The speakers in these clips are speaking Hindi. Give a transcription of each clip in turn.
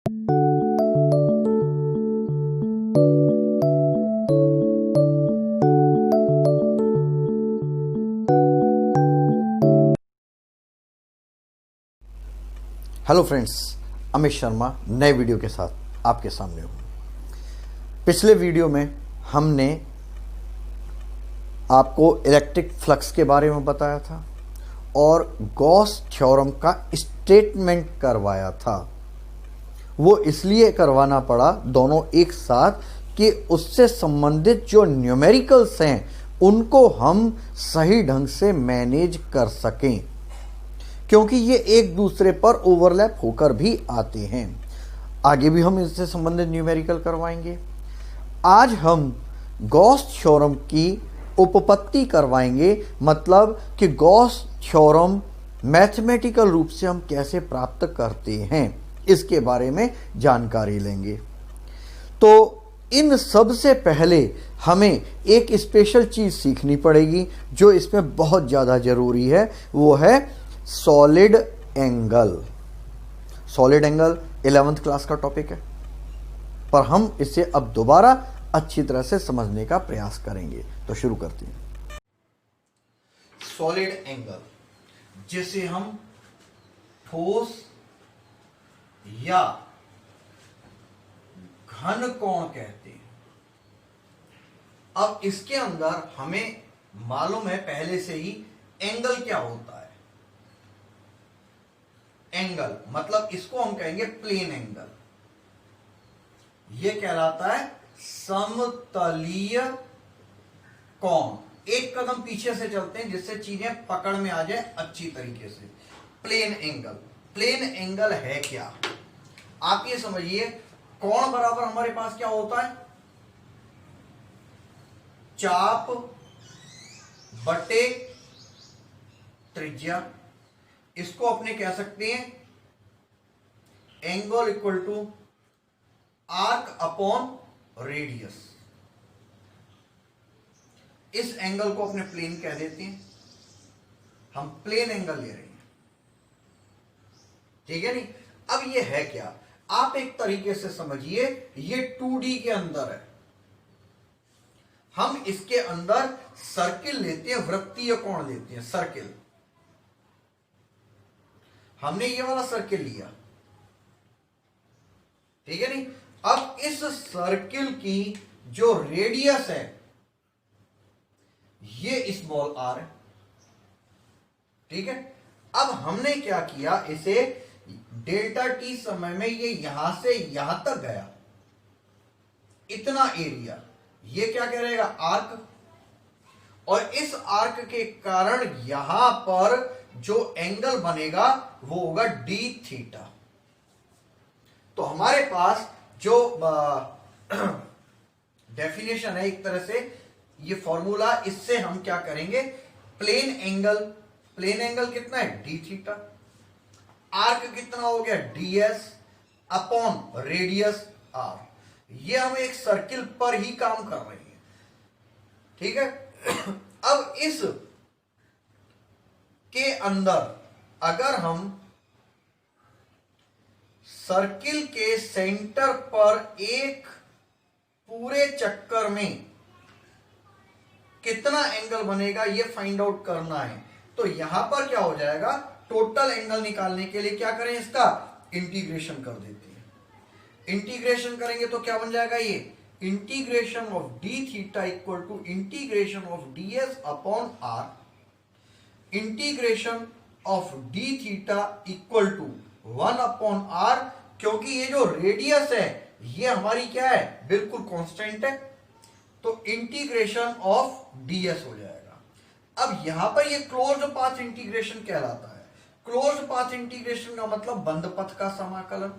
हेलो फ्रेंड्स, अमित शर्मा नए वीडियो के साथ आपके सामने हूँ। पिछले वीडियो में हमने आपको इलेक्ट्रिक फ्लक्स के बारे में बताया था और गॉस थ्योरम का स्टेटमेंट करवाया था। वो इसलिए करवाना पड़ा दोनों एक साथ कि उससे संबंधित जो न्यूमेरिकल्स हैं उनको हम सही ढंग से मैनेज कर सकें, क्योंकि ये एक दूसरे पर ओवरलैप होकर भी आते हैं। आगे भी हम इससे संबंधित न्यूमेरिकल करवाएंगे। आज हम गॉस थ्योरम की उपपत्ति करवाएंगे, मतलब कि गॉस थ्योरम मैथमेटिकल रूप से हम कैसे प्राप्त करते हैं, इसके बारे में जानकारी लेंगे। तो इन सब से पहले हमें एक स्पेशल चीज सीखनी पड़ेगी जो इसमें बहुत ज्यादा जरूरी है, वो है solid angle. Solid angle 11th class का टॉपिक है, पर हम इसे अब दोबारा अच्छी तरह से समझने का प्रयास करेंगे। तो शुरू करते हैं। सॉलिड एंगल, जिसे हम ठोस या घन कोण कहते हैं। अब इसके अंदर हमें मालूम है पहले से ही एंगल क्या होता है। एंगल मतलब इसको हम कहेंगे प्लेन एंगल। यह कहलाता है समतलीय कोण। एक कदम पीछे से चलते हैं जिससे चीजें पकड़ में आ जाए अच्छी तरीके से। प्लेन एंगल, प्लेन एंगल है क्या? आप ये समझिए, कोण बराबर हमारे पास क्या होता है? चाप बटे त्रिज्या। इसको अपने कह सकते हैं angle equal to arc upon radius. इस एंगल को अपने प्लेन कह देते हैं। हम प्लेन एंगल ले रहे हैं, ठीक है नहीं? अब ये है क्या, आप एक तरीके से समझिए, ये 2D के अंदर है। हम इसके अंदर सर्किल लेते हैं, वृत्तीय कोण लेते हैं, सर्किल। हमने ये वाला सर्किल लिया, ठीक है नहीं? अब इस सर्किल की जो रेडियस है ये स्मॉल आर है, ठीक है? अब हमने क्या किया, इसे डेल्टा टी समय में ये यहां से यहां तक गया, इतना एरिया, ये क्या कह रहेगा? आर्क। और इस आर्क के कारण यहां पर जो एंगल बनेगा वो होगा डी थीटा। तो हमारे पास जो डेफिनेशन है, एक तरह से ये फॉर्मूला, इससे हम क्या करेंगे, प्लेन एंगल, प्लेन एंगल कितना है? D theta. आर्क कितना हो गया? Ds upon radius r. ये हम एक सर्किल पर ही काम कर रहे हैं, ठीक है? अब इस के अंदर अगर हम सर्किल के सेंटर पर एक पूरे चक्कर में कितना एंगल बनेगा ये फाइंड आउट करना है, तो यहां पर क्या हो जाएगा, टोटल एंगल निकालने के लिए क्या करें, इसका इंटीग्रेशन कर देते हैं। इंटीग्रेशन करेंगे तो क्या बन जाएगा, ये integration of d theta equal to integration of D s upon r. Integration of d theta equal to 1 upon r, क्योंकि ये जो रेडियस है ये हमारी क्या है, बिल्कुल कांस्टेंट है, तो इंटीग्रेशन ऑफ डीएस हो जाएगा। अब यहां पर ये क्लोज्ड पाथ इंटीग्रेशन कहलाता है। क्लोज्ड पाथ इंटीग्रेशन का मतलब बंद पथ का समाकलन।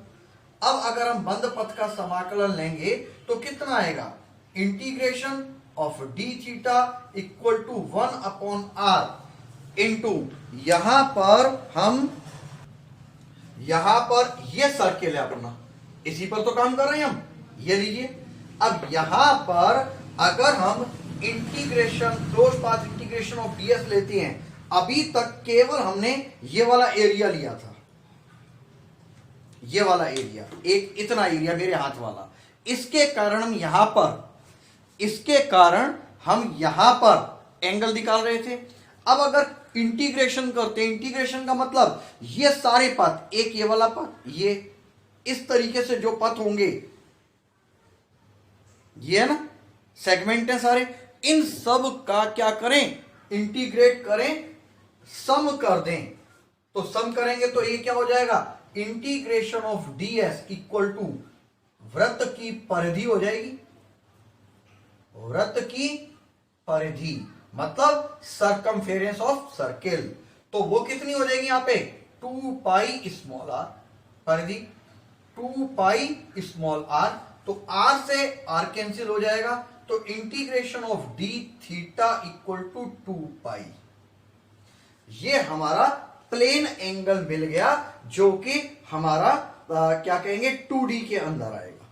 अब अगर हम बंद पथ का समाकलन लेंगे तो कितना आएगा, integration of d theta equal to 1 upon r into यहां पर ये सर्किल है अपना, इसी पर तो काम कर रहे हैं हम, ये लीजिए। अब यहां पर अगर हम integration, close path integration of DS लेते हैं, अभी तक केवल हमने ये वाला एरिया लिया था, ये वाला एरिया, एक इतना एरिया मेरे हाथ वाला, इसके कारण हम यहां पर एंगल निकाल रहे थे। अब अगर इंटीग्रेशन करते हैं, इंटीग्रेशन का मतलब ये सारे पथ, एक ये वाला पथ, ये इस तरीके से जो पथ होंगे, ये है ना सेगमेंट है सारे, इन सब का क्या करें, इंटीग्रेट करें, सम कर दें। तो सम करेंगे तो ये क्या हो जाएगा, integration of ds equal to वृत्त की परिधि हो जाएगी, वृत्त की परिधि मतलब सरकमफेरेंस ऑफ सर्किल। तो वो कितनी हो जाएगी यहां पे 2 पाई स्मॉल आर, परिधि 2 पाई स्मॉल आर, तो r से r कैंसिल हो जाएगा, तो integration of d theta equal to 2 pi. ये हमारा प्लेन एंगल मिल गया, जो कि हमारा क्या कहेंगे 2D के अंदर आएगा।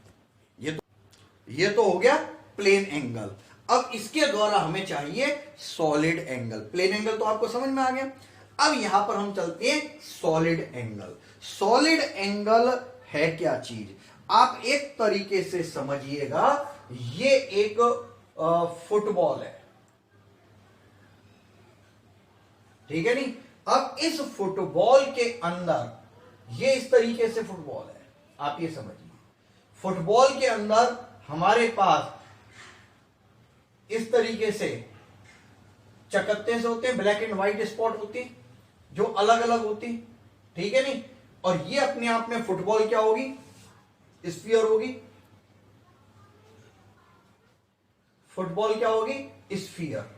ये तो हो गया प्लेन एंगल। अब इसके द्वारा हमें चाहिए सॉलिड एंगल। प्लेन एंगल तो आपको समझ में आ गया। अब यहां पर हम चलते हैं सॉलिड एंगल। सॉलिड एंगल है क्या चीज, आप एक तरीके से समझिएगा, ये एक फुटबॉल है, ठीक है नहीं। अब इस फुटबॉल के अंदर, ये इस तरीके से फुटबॉल है, आप ये समझिए, फुटबॉल के अंदर हमारे पास इस तरीके से चकत्ते से होते हैं, ब्लैक एंड व्हाइट स्पॉट होती हैं जो अलग अलग होती हैं, ठीक है नहीं। और ये अपने आप में फुटबॉल क्या होगी, स्फीयर होगी। फुटबॉल क्या होगी, स्फीयर।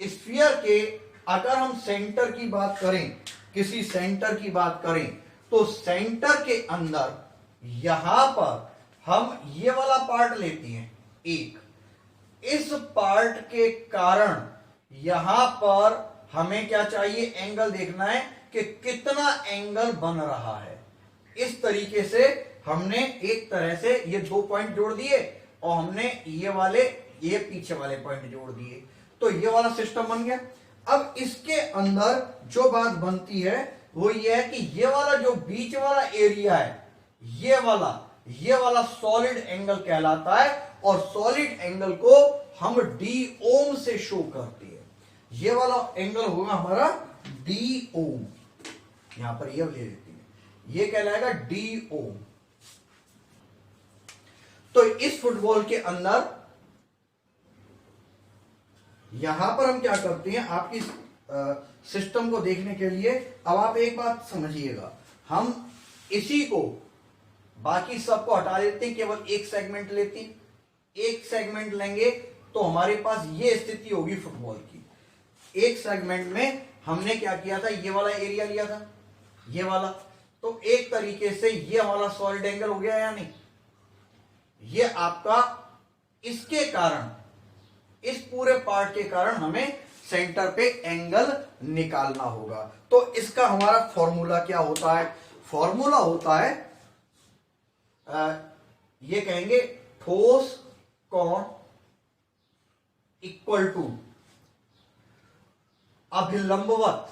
स्फीयर के अगर हम सेंटर की बात करें, किसी सेंटर की बात करें, तो सेंटर के अंदर यहां पर हम ये वाला पार्ट लेते हैं एक, इस पार्ट के कारण यहां पर हमें क्या चाहिए, एंगल देखना है कि कितना एंगल बन रहा है। इस तरीके से हमने एक तरह से ये 2 पॉइंट जोड़ दिए और हमने ये पीछे वाले पॉइंट जोड़ दिए, तो ये वाला सिस्टम बन गया। अब इसके अंदर जो बात बनती है वो ये है कि ये वाला जो बीच वाला एरिया है, ये वाला सॉलिड एंगल कहलाता है, और सॉलिड एंगल को हम डी ओम से शो करते हैं। ये वाला एंगल होगा हमारा डी ओम, यहां पर ये ले लेते हैं, ये कहलाएगा डी ओम। तो इस फुटबॉल के अंदर यहां पर हम क्या करते हैं, आपकी सिस्टम को देखने के लिए अब आप एक बात समझिएगा, हम इसी को बाकी सबको हटा देते हैं, केवल एक सेगमेंट लेते हैं। एक सेगमेंट लेंगे तो हमारे पास ये स्थिति होगी फुटबॉल की। एक सेगमेंट में हमने क्या किया था, ये वाला एरिया लिया था, ये वाला, तो एक तरीके से ये हमारा सॉलिड एंगल हो गया या नहीं। ये आपका इसके कारण, इस पूरे पार्ट के कारण हमें सेंटर पे एंगल निकालना होगा। तो इसका हमारा फॉर्मूला क्या होता है, फॉर्मूला होता है ये कहेंगे ठोस कोण इक्वल टू अभिलंबवत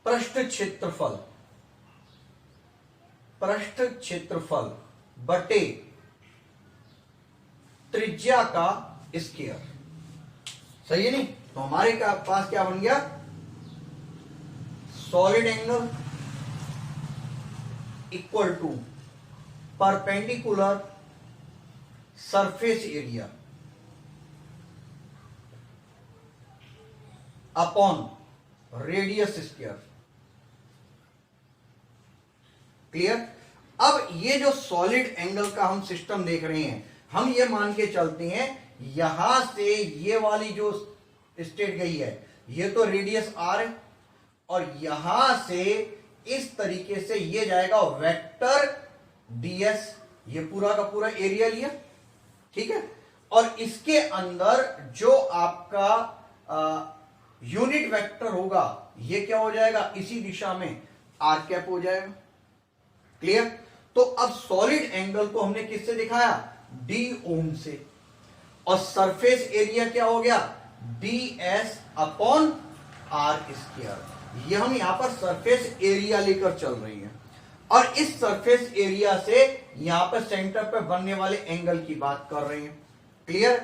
पृष्ठ क्षेत्रफल बटे त्रिज्या का स्क्वायर। सही है नहीं। तो हमारे पास क्या बन गया, solid angle equal to perpendicular surface area upon radius square. Clear. अब ये जो सॉलिड एंगल का हम सिस्टम देख रहे हैं, हम ये मान के चलते हैं यहां से ये वाली जो स्टेट गई है, ये तो रेडियस r है, और यहां से इस तरीके से ये जाएगा वेक्टर ds, ये पूरा का पूरा एरिया लिया, ठीक है। और इसके अंदर जो आपका यूनिट वेक्टर होगा, ये क्या हो जाएगा, इसी दिशा में r कैप हो जाएगा। क्लियर। तो अब सॉलिड एंगल को हमने किससे दिखाया, डी ओम से, और सरफेस एरिया क्या हो गया, ds अपॉन आर स्क्वायर। ये हम यहां पर सरफेस एरिया लेकर चल रही हैं और इस सरफेस एरिया से यहां पर सेंटर पे बनने वाले एंगल की बात कर रहे हैं। क्लियर?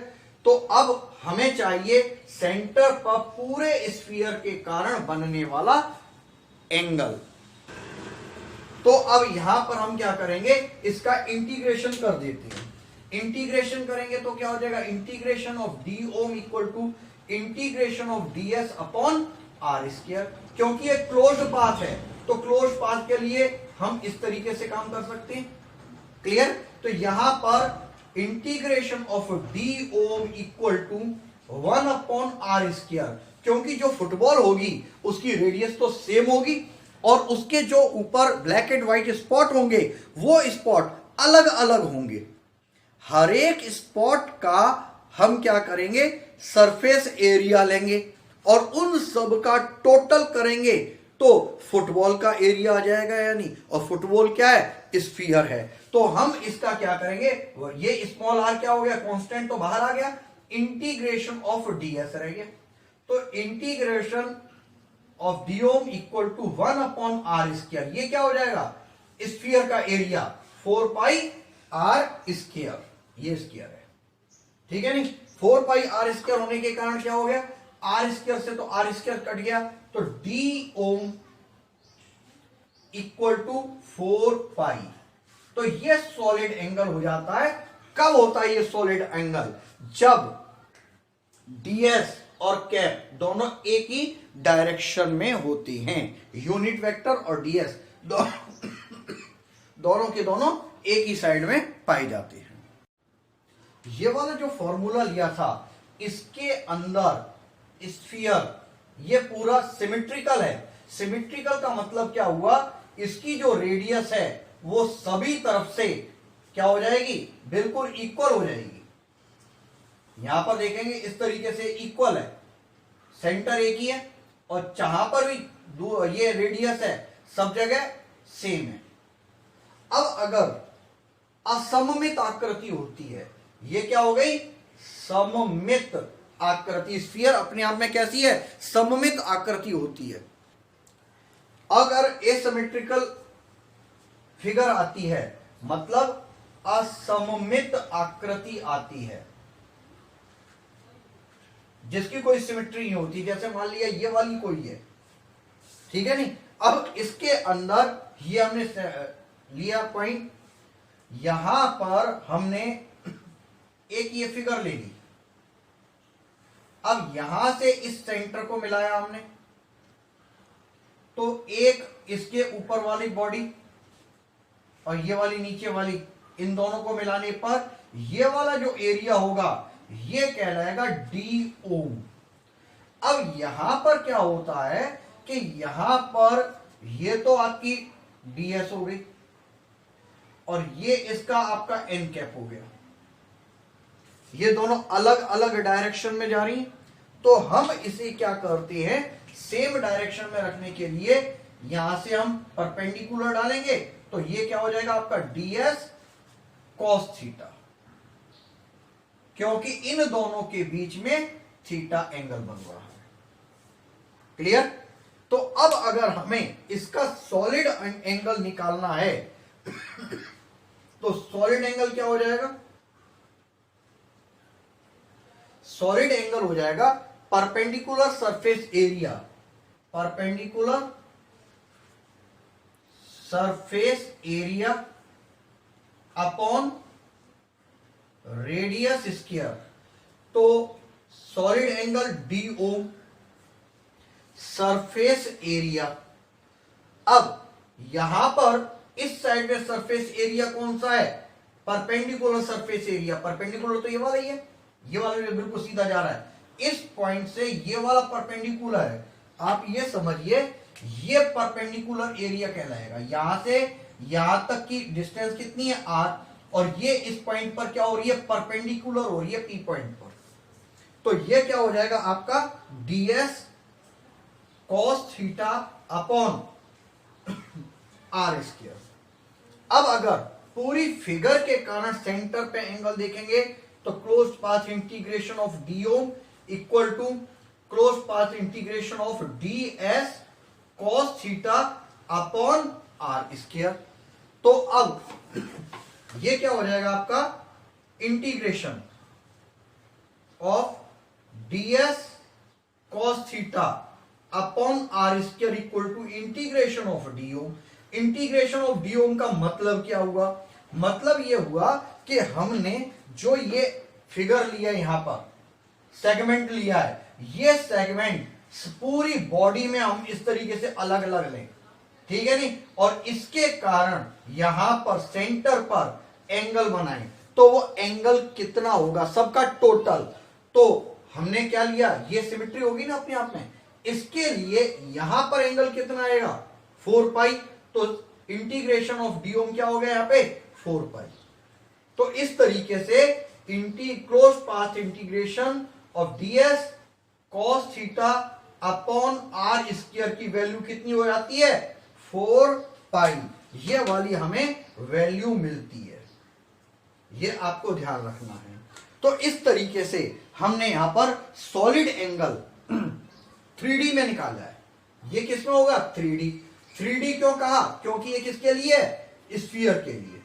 तो अब हमें चाहिए सेंटर पर पूरे स्फीयर के कारण बनने वाला एंगल। तो अब यहां पर हम क्या करेंगे, इसका इंटीग्रेशन कर देते हैं। इंटीग्रेशन करेंगे तो क्या हो जाएगा, integration of D Om equal to integration of ds upon are square. क्योंकि ये क्लोज्ड पाथ है तो क्लोज्ड पाथ के लिए हम इस तरीके से काम कर सकते हैं। क्लियर? तो यहां पर integration of D Om equal to 1 upon are square, क्योंकि जो फुटबॉल होगी उसकी रेडियस तो सेम होगी और उसके जो ऊपर ब्लैक एंड व्हाइट स्पॉट होंगे वो स्पॉट अलग अलग होंगे। हर एक स्पॉट का हम क्या करेंगे, सरफेस एरिया लेंगे और उन सब का टोटल करेंगे तो फुटबॉल का एरिया आ जाएगा या नहीं। और फुटबॉल क्या है, स्फीयर है। तो हम इसका क्या करेंगे, ये स्मॉल आर क्या हो गया, कांस्टेंट तो बाहर आ गया, इंटीग्रेशन ऑफ डीएस रह गया। तो integration of D Om equal to 1 upon are square, ये क्या हो जाएगा, स्फीयर का एरिया 4 पाई आर स्क्वायर, ये स्क्वायर है। ठीक है नहीं, 4 पाई आर स्क्वायर होने के कारण क्या हो गया, आर स्क्वायर से तो आर स्क्वायर कट गया, तो डी ओम इक्वल टू 4 पाई। तो ये सॉलिड एंगल हो जाता है। कब होता है ये सॉलिड एंगल, जब डीएस और कैप दोनों एक ही डायरेक्शन में होती हैं। यूनिट वेक्टर और डीएस दोनों के दोनों एक ही साइड में पाए जाते हैं। ये वाला जो फॉर्मूला लिया था, इसके अंदर स्फीयर ये पूरा सिमेट्रिकल है। सिमेट्रिकल का मतलब क्या हुआ, इसकी जो रेडियस है वो सभी तरफ से क्या हो जाएगी, बिल्कुल इक्वल हो जाएगी। यहां पर देखेंगे इस तरीके से इक्वल है, सेंटर एक ही है और जहां पर भी ये रेडियस है सब जगह सेम है। अब अगर असममित आकृति होती है, ये क्या हो गई, सममित आकृति। स्फीयर अपने आप में कैसी है, सममित आकृति होती है। अगर एसिमेट्रिकल फिगर आती है मतलब असममित आकृति आती है जिसकी कोई सिमेट्री नहीं होती, जैसे मान लिया ये वाली कोई है, ठीक है नहीं। अब इसके अंदर ये हमने लिया पॉइंट, यहां पर हमने एक ये फिगर ले ली। अब यहां से इस सेंटर को मिलाया हमने, तो एक इसके ऊपर वाली बॉडी और ये वाली नीचे वाली, इन दोनों को मिलाने पर ये वाला जो एरिया होगा ये कहलाएगा डी ओम। अब यहां पर क्या होता है कि यहां पर ये तो आपकी डीएस हो गई और ये इसका आपका एन कैप हो गया। ये दोनों अलग अलग डायरेक्शन में जा रही हैं, तो हम इसे क्या करते हैं, सेम डायरेक्शन में रखने के लिए यहां से हम परपेंडिकुलर डालेंगे, तो ये क्या हो जाएगा आपका डीएस कॉस थीटा, क्योंकि इन दोनों के बीच में थीटा एंगल बन रहा है। क्लियर? तो अब अगर हमें इसका सॉलिड एंगल निकालना है तो सॉलिड एंगल क्या हो जाएगा, सॉलिड एंगल हो जाएगा perpendicular surface area, perpendicular surface area upon radius square. तो सॉलिड एंगल डी ओम, सरफेस एरिया। अब यहां पर इस साइड में सरफेस एरिया कौन सा है, परपेंडिकुलर सरफेस एरिया। परपेंडिकुलर तो ये वाला ही है, ये वाला बिल्कुल सीधा जा रहा है, इस पॉइंट से ये वाला परपेंडिकुलर है। आप ये समझिए ये परपेंडिकुलर एरिया कहलाएगा। यहां से यहां तक की डिस्टेंस कितनी है, आर, और ये इस पॉइंट पर क्या हो रही है, परपेंडिकुलर हो रही है पी पॉइंट पर। तो ये क्या हो जाएगा आपका D S cos theta upon are square. अब अगर पूरी फिगर के कारण सेंटर पे एंगल देखेंगे तो closed path integration of D Om equal to close path integration of D S cos theta upon are square. तो अब ये क्या हो जाएगा आपका, integration of D S cos theta upon are square equal to integration of D ohm. Integration of D ohm का मतलब क्या हुआ, मतलब ये हुआ कि हमने जो ये फिगर लिया यहां पर सेगमेंट लिया है, ये सेगमेंट पूरी बॉडी में हम इस तरीके से अलग अलग लें, ठीक है नहीं, और इसके कारण यहां पर सेंटर पर एंगल बनाए, तो वो एंगल कितना होगा सबका टोटल। तो हमने क्या लिया, ये सिमेट्री होगी ना अपने आप में, इसके लिए यहां पर एंगल कितना आएगा 4 पाई, तो इंटीग्रेशन ऑफ डी ओम क्या हो गया यहां पे 4 पाई। तो इस तरीके से close path integration of D S cos theta upon are square की वैल्यू कितनी हो जाती है 4 पाई, ये वाली हमें वैल्यू मिलती है, ये आपको ध्यान रखना है। तो इस तरीके से हमने यहां पर सॉलिड एंगल 3D में निकाला है। ये किसमें होगा 3D। 3D क्यों कहा, क्योंकि ये किसके लिए है, स्फीयर के लिए,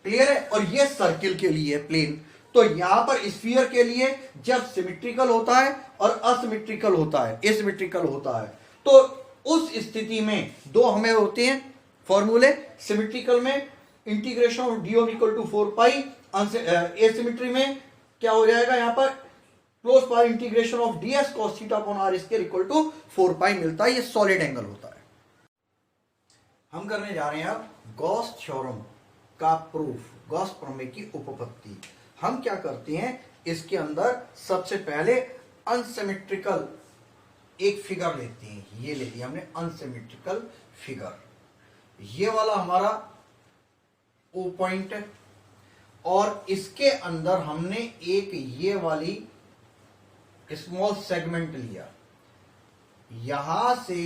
क्लियर है, और ये सर्किल के लिए प्लेन। तो यहां पर स्फीयर के लिए जब सिमेट्रिकल होता है और असिमेट्रिकल होता है, एसिमेट्रिकल होता है, तो उस स्थिति में दो हमें होते हैं फॉर्मूले, सिमेट्रिकल में integration of D Om equal to 4 pi, asymmetry में क्या हो जाएगा यहां पर close path integration of D S cos theta upon are square equal to 4 pi मिलता है, ये सॉलिड एंगल होता है। हम करने जा रहे हैं अब गॉस थ्योरम का प्रूफ, गॉस प्रमेय की उपपत्ति। हम क्या करते हैं, इसके अंदर सबसे पहले अनसिमेट्रिकल एक फिगर लेते हैं, ये ले लिया हमने अनसिमेट्रिकल फिगर, ये वाला हमारा ओ पॉइंट है, और इसके अंदर हमने एक ये वाली स्मॉल सेगमेंट लिया, यहां से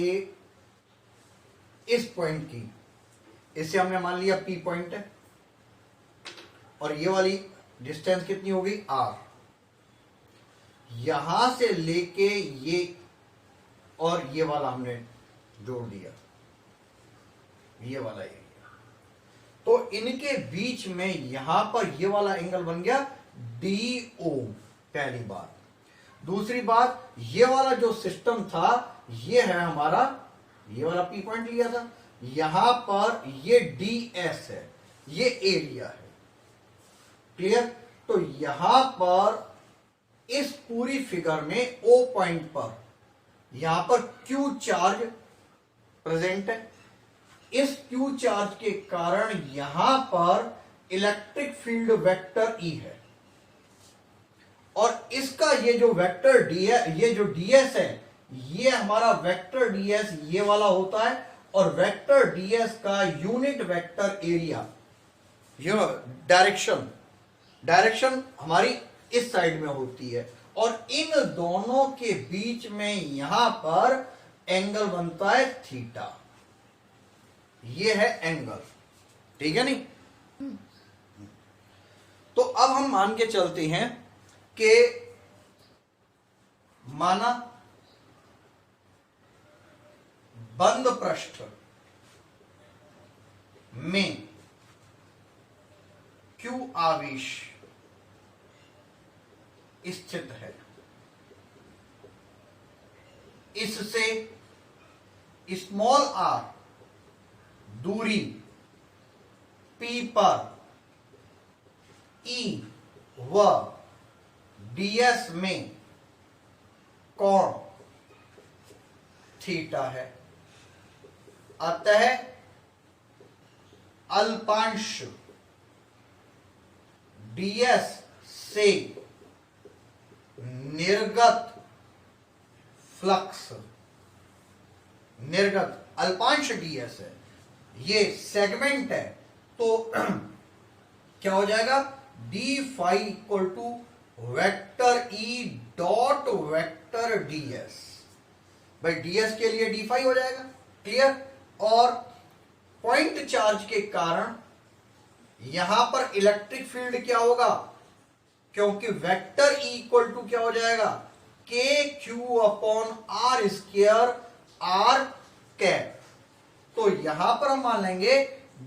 इस पॉइंट की, इसे हमने मान लिया पी पॉइंट है, और ये वाली डिस्टेंस कितनी हो गई आर, यहां से लेके ये और ये वाला हमने जोड़ दिया, ये वाला एरिया, तो इनके बीच में यहां पर ये वाला एंगल बन गया डी ओ, पहली बात। दूसरी बात, ये वाला जो सिस्टम था ये है हमारा, ये वाला पी पॉइंट लिया था, यहां पर ये डी एस है, ये एरिया है, क्लियर। तो यहां पर इस पूरी फिगर में ओ पॉइंट पर यहां पर क्यू चार्ज प्रेजेंट है, इस क्यू चार्ज के कारण यहां पर इलेक्ट्रिक फील्ड वेक्टर ई है, और इसका ये जो वेक्टर डी है, ये जो डीएस है, ये हमारा वेक्टर डीएस ये वाला होता है, और वेक्टर डीएस का यूनिट वेक्टर एरिया, ये डायरेक्शन हमारी इस साइड में होती है, और इन दोनों के बीच में यहां पर एंगल बनता है थीटा, ये है एंगल, ठीक है नहीं। तो अब हम मान के चलते हैं कि माना बंद पृष्ठ में क्यू आवेश स्थित है, इससे स्मॉल आर दूरी पी पर ई व डीएस में कोण थीटा है, अतः अल्पांश डीएस से निर्गत फ्लक्स, निर्गत अल्पांश डीएस है, ये सेगमेंट है, तो क्या हो जाएगा D phi equal to vector E dot vector D S, भाई डीएस के लिए डी फाई हो जाएगा, क्लियर। और पॉइंट चार्ज के कारण यहां पर इलेक्ट्रिक फील्ड क्या होगा, क्योंकि वेक्टर E इक्वल टू क्या हो जाएगा, k q upon are square r cap. तो यहां पर हम मान लेंगे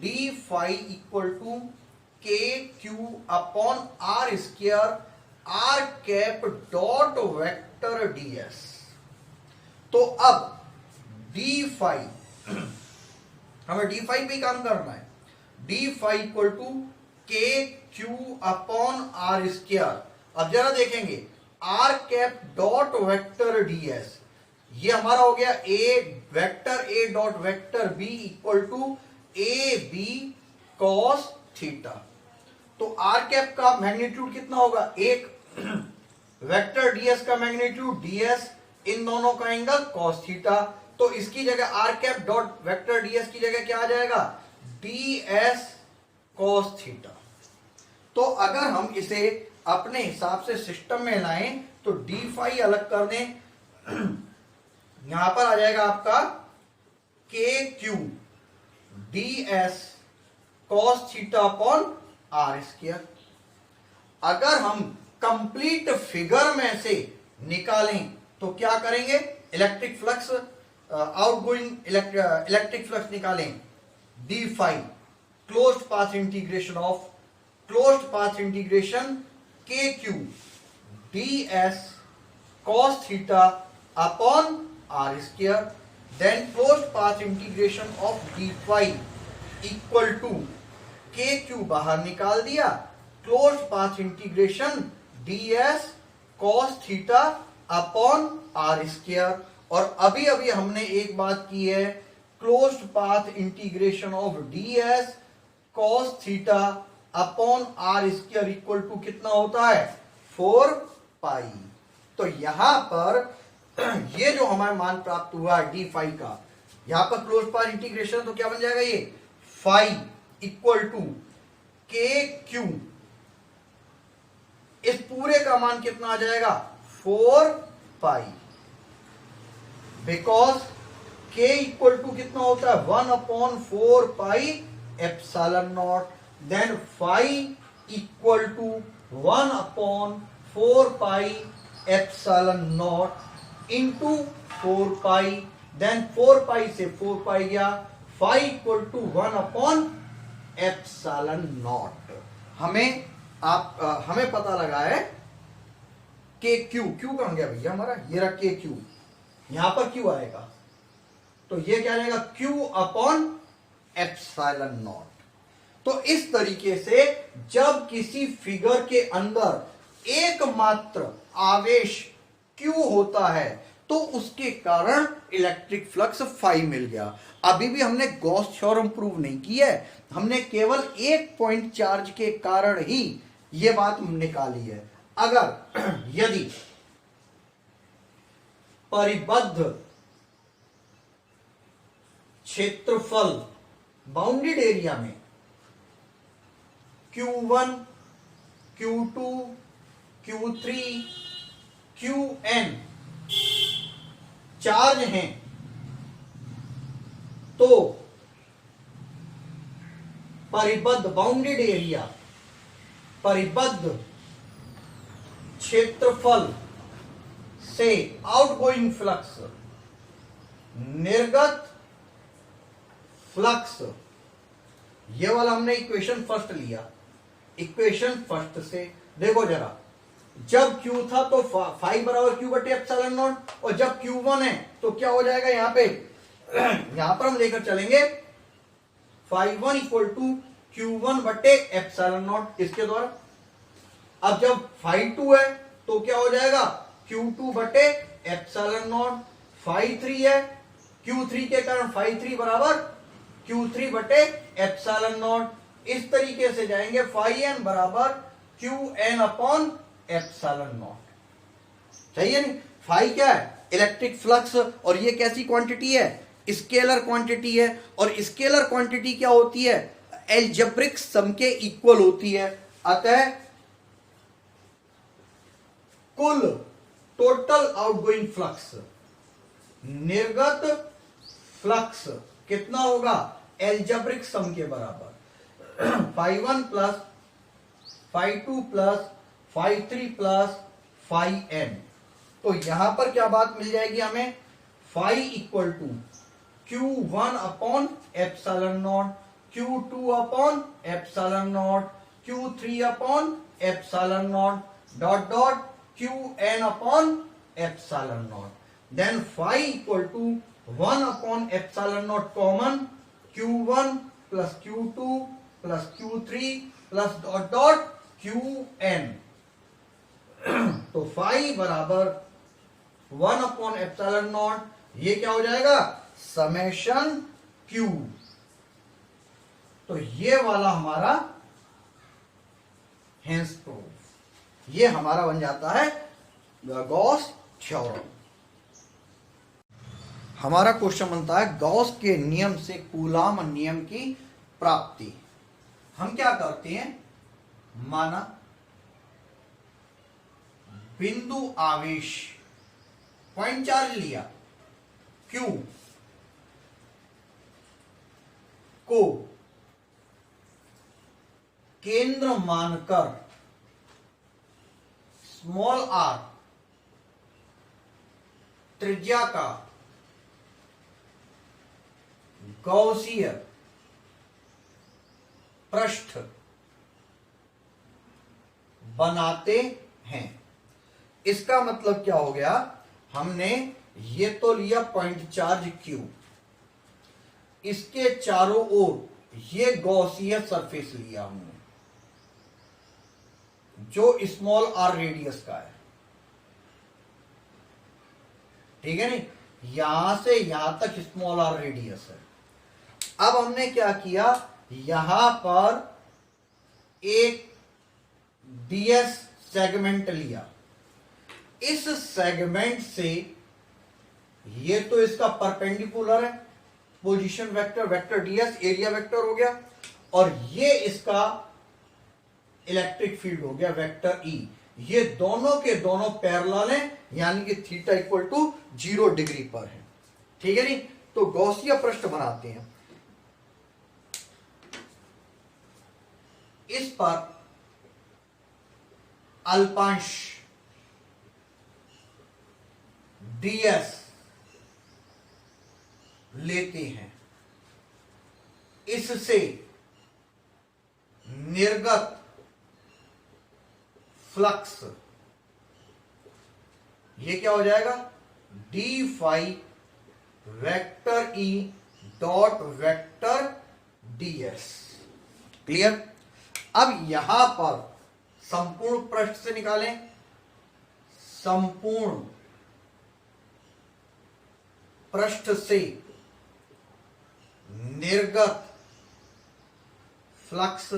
डी फाई इक्वल टू के q upon are square r cap dot vector ds. तो अब डी फाई हमें डी फाई पे काम करना है। डी फाई इक्वल टू के क्यू अपॉन आर स्क्वायर। अब जरा देखेंगे r cap dot vector ds, ये हमारा हो गया a vector a dot vector b equal to A B cos theta. तो आर कैप का मैग्नीट्यूड कितना होगा, एक वेक्टर डीएस का मैग्नीट्यूड डीएस, इन दोनों का एंगल कॉस थीटा। तो इसकी जगह R cap dot vector D S की जगह क्या आ जाएगा, डीएस कॉस थीटा। तो अगर हम इसे अपने हिसाब से सिस्टम में लाएं तो डी फाई अलग कर दें, यहां पर आ जाएगा आपका K Q D S cos theta upon are square. अगर हम कंप्लीट फिगर में से निकालें तो क्या करेंगे, electric flux outgoing electric flux निकालें, d phi closed path integration of closed path integration k Q D S cos theta upon are square, then closed path integration of D phi equal to के क्यू बाहर निकाल दिया, closed path integration d S cos theta upon are square. और अभी अभी हमने एक बात की है, closed path integration of D S cos theta upon are square equal to कितना होता है, 4 पाई। तो यहां पर ये जो हमारा मान प्राप्त हुआ है डी फाई का, यहां पर क्लोज्ड पाथ इंटीग्रेशन तो क्या बन जाएगा, ये फाई इक्वल टू के क्यू, इस पूरे का मान कितना आ जाएगा, 4 pi, because K equal to कितना होता है, 1 upon 4 pi epsilon naught, then phi equal to 1 upon 4 pi epsilon naught into 4 pi, then 4 pi से 4 पाई गया, phi equal to 1 upon epsilon naught. हमें पता लगा है के क्यू, क्यू कहां गया भैया हमारा, ये रहा के क्यू, यहां पर क्यू आएगा तो ये क्या रहेगा, क्यू अपॉन एप्सिलॉन नॉट। तो इस तरीके से जब किसी फिगर के अंदर एकमात्र आवेश क्यू होता है तो उसके कारण इलेक्ट्रिक फ्लक्स फाई मिल गया। अभी भी हमने गॉस थ्योरम प्रूव नहीं किया है, हमने केवल एक पॉइंट चार्ज के कारण ही यह बात निकाली है। अगर यदि परिबद्ध क्षेत्रफल बाउंडेड एरिया में Q1, Q2, Q3, Qn charge हैं तो परिबद्ध बाउंडेड एरिया, परिबद्ध क्षेत्रफल से आउटगोइंग फ्लक्स, निर्गत फ्लक्स, ये वाला हमने इक्वेशन फर्स्ट लिया, इक्वेशन फर्स्ट से देखो जरा, जब Q था तो फाई बराबर Q बटे एप्सिलॉन नॉट, और जब Q1 है तो क्या हो जाएगा, यहां पे यहां पर हम लेकर चलेंगे फाई 1 इक्वल टू Q1 बटे एप्सिलॉन नॉट इसके द्वारा। अब जब फाई 2 है तो क्या हो जाएगा, Q2 बटे एप्सिलॉन नॉट, फाई 3 है, Q3 के कारण फाई 3 बराबर Q3 बटे एप्सिलॉन नॉट। इस तरीके से जाएंगे, फाई n बराबर Qn अपॉन एप्सिलॉन नॉट। सही है नहीं, फाई क्या है, इलेक्ट्रिक फ्लक्स, और ये कैसी क्वांटिटी है, स्केलर क्वांटिटी है, और स्केलर क्वांटिटी क्या होती है, एल्जेब्रिक सम के इक्वल होती है। अतः कुल टोटल आउटगोइंग फ्लक्स, निर्गत फ्लक्स कितना होगा, एल्जेब्रिक सम के बराबर, phi 1 plus phi 2 plus phi three plus phi N. तो यहां पर क्या बात मिल जाएगी हमें, phi equal to Q1 upon epsilon naught, Q2 upon epsilon naught, Q3 upon epsilon naught dot dot Qn upon epsilon naught. Then phi equal to 1 upon epsilon naught common, Q1 plus Q2 plus Q3 plus dot dot Qn। तो फाइव बराबर 1 अपॉन एप्सिलॉन नॉट, ये क्या हो जाएगा, समेशन Q। तो ये वाला हमारा हेंस प्रूफ, ये हमारा बन जाता है गॉस थ्योरम। हमारा क्वेश्चन बनता है गॉस के नियम से कूलाम नियम की प्राप्ति। हम क्या करते हैं, माना बिंदु आवेश पॉइंट चार्ज लिया Q को केंद्र मानकर स्मॉल r त्रिज्या का गॉसीय पृष्ठ बनाते हैं। इसका मतलब क्या हो गया, हमने ये तो लिया पॉइंट चार्ज Q, इसके चारों ओर ये गॉसीय सरफेस लिया हमने जो स्मॉल r रेडियस का है, ठीक है नहीं, यहां से यहां तक स्मॉल r रेडियस है। अब हमने क्या किया, यहां पर एक ds सेगमेंट लिया, इस सेगमेंट से ये तो इसका परपेंडिकुलर है, position vector, vector ds area vector हो गया, और ये इसका इलेक्ट्रिक फील्ड हो गया वेक्टर E। ये दोनों के दोनों पैरेलल हैं, यानी कि थीटा इक्वल टू 0 डिग्री पर है, ठीक है नहीं। तो गॉसीय पृष्ठ बनाते हैं, इस पर अल्पांश ds लेते हैं, इससे निर्गत फ्लक्स ये क्या हो जाएगा, d phi vector E dot vector ds। Clear. अब यहां पर संपूर्ण पृष्ठ से निकालें, संपूर्ण पृष्ठ से निर्गत flux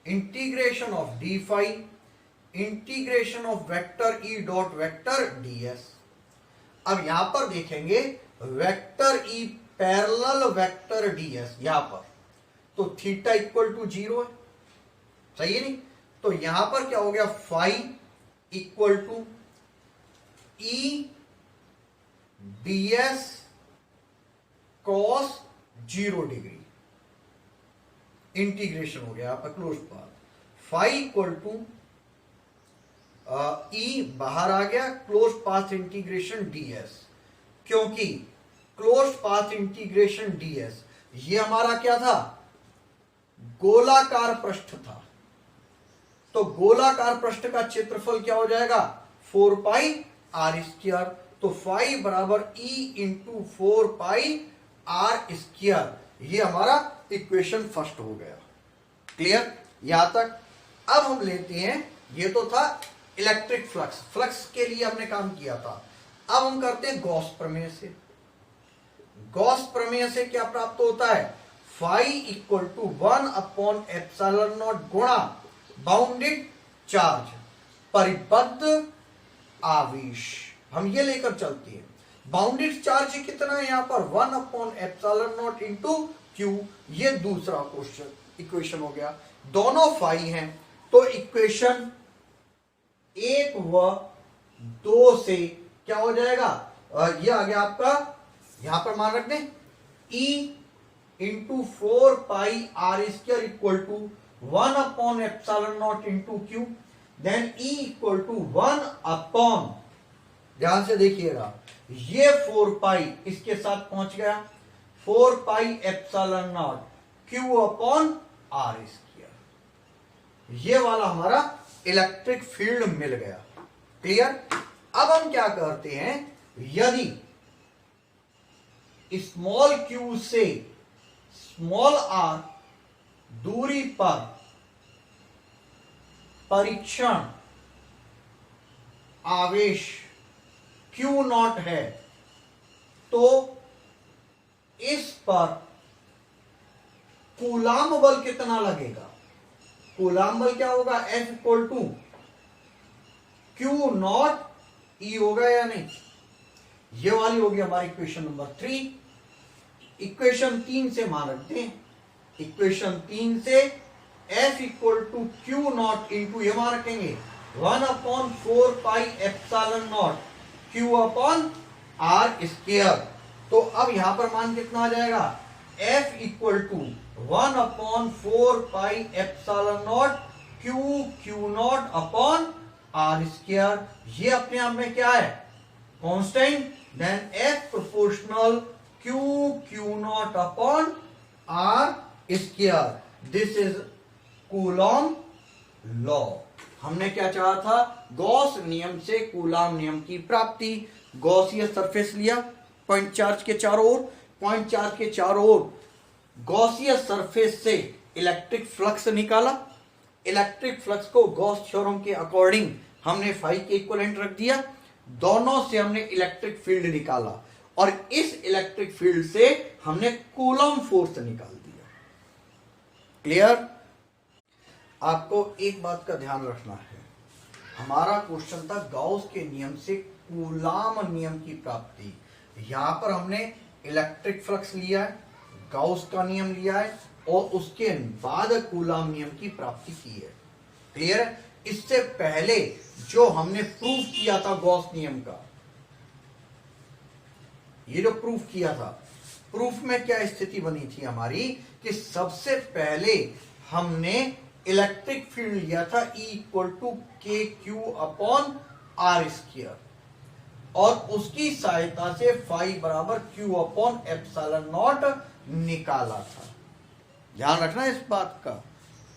integration of D phi integration of vector E dot vector ds। अब यहां पर देखेंगे vector E parallel vector ds यहां पर, तो थीटा इक्वल टू 0 है, सही है नहीं। तो यहां पर क्या हो गया, phi equal to e ds cos 0 degree, integration हो गया आपका close path, phi equal to e बाहर आ गया, क्लोज पाथ इंटीग्रेशन ds, क्योंकि क्लोज पाथ इंटीग्रेशन ds ये हमारा क्या था, गोलाकार पृष्ठ था। तो गोलाकार पृष्ठ का क्षेत्रफल क्या हो जाएगा, 4 पाई r स्क्वायर। तो फाई बराबर E into 4 pi r square, ये हमारा इक्वेशन फर्स्ट हो गया। क्लियर यहां तक। अब हम लेते हैं, ये तो था इलेक्ट्रिक फ्लक्स, फ्लक्स के लिए हमने काम किया था। अब हम करते हैं गॉस प्रमेय से। गॉस प्रमेय से क्या प्राप्त होता है, phi equal to 1 upon epsilon naught गुणा बाउंडेड चार्ज परिबद्ध आवेश, हम ये लेकर चलते हैं। बाउंडेड चार्ज कितना है यहां पर, 1 upon epsilon naught into Q, ये दूसरा क्वेश्चन इक्वेशन हो गया। दोनों फाई हैं, तो इक्वेशन 1 व 2 से क्या हो जाएगा, ये आ गया आपका, यहां पर मान रख दें E into 4 pi r square equal to 1 upon epsilon naught into Q. Then E equal to 1 upon, ध्यान से देखिएगा, ये 4 पाई इसके साथ पहुंच गया, 4 pi epsilon naught Q upon R square, ये वाला हमारा इलेक्ट्रिक फील्ड मिल गया। क्लियर। अब हम क्या करते हैं, यदि स्मॉल q से स्मॉल r दूरी पर परीक्षण आवेश Q नॉट है, तो इस पर कूलाम बल कितना लगेगा। कूलाम बल क्या होगा, F equal to Q naught E होगा या नहीं। ये वाली होगी हमारी इक्वेशन नंबर 3। इक्वेशन 3 से मान रखते हैं, इक्वेशन 3 से F equal to Q naught into ये मान रखेंगे 1 upon 4 pi epsilon naught Q upon R square. तो अब यहां पर मान कितना आ जाएगा, F equal to 1 upon 4 pi epsilon naught Q naught upon R square. ये अपने आप में क्या है, constant. Then F proportional Q naught upon R square. This is Coulomb law. हमने क्या चाहा था, गॉस नियम से कूलॉम नियम की प्राप्ति। गॉसियस सरफेस लिया पॉइंट चार्ज के चारों ओर, पॉइंट चार्ज के चारों ओर गॉसियस सरफेस से इलेक्ट्रिक फ्लक्स निकाला। इलेक्ट्रिक फ्लक्स को गॉस थ्योरम के अकॉर्डिंग हमने फाई के इक्विवेलेंट रख दिया, दोनों से हमने इलेक्ट्रिक फील्ड निकाला और इस इलेक्ट्रिक फील्ड से हमने कूलॉम फोर्स निकाल दिया। क्लियर। आपको एक बात का ध्यान रखना है, हमारा क्वेश्चन था गॉस के नियम से कूलॉम नियम की प्राप्ति। यहां पर हमने इलेक्ट्रिक फ्लक्स लिया है, गॉस का नियम लिया है और उसके बाद कूलॉम नियम की प्राप्ति की है। क्लियर है। इससे पहले जो हमने प्रूफ किया था गॉस नियम का, ये जो प्रूफ किया था, प्रूफ में क्या स्थिति बनी थी हमारी कि सबसे पहले हमने इलेक्ट्रिक फील्ड लिया था E इक्वल टू के क्यू अपॉन आर स्क्वायर और उसकी सहायता से फाई बराबर Q अपॉन एप्सिलॉन नॉट निकाला था। ध्यान रखना इस बात का,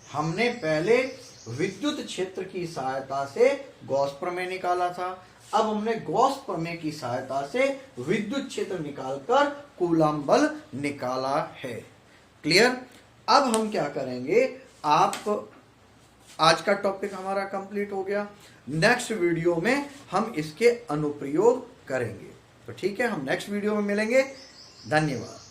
हमने पहले विद्युत क्षेत्र की सहायता से गॉस प्रमेय निकाला था, अब हमने गॉस प्रमेय की सहायता से विद्युत क्षेत्र निकालकर कूलॉम बल निकाला है। क्लियर। अब हम क्या करेंगे, आप आज का टॉपिक हमारा कंप्लीट हो गया, नेक्स्ट वीडियो में हम इसके अनुप्रयोग करेंगे। तो ठीक है, हम नेक्स्ट वीडियो में मिलेंगे। धन्यवाद।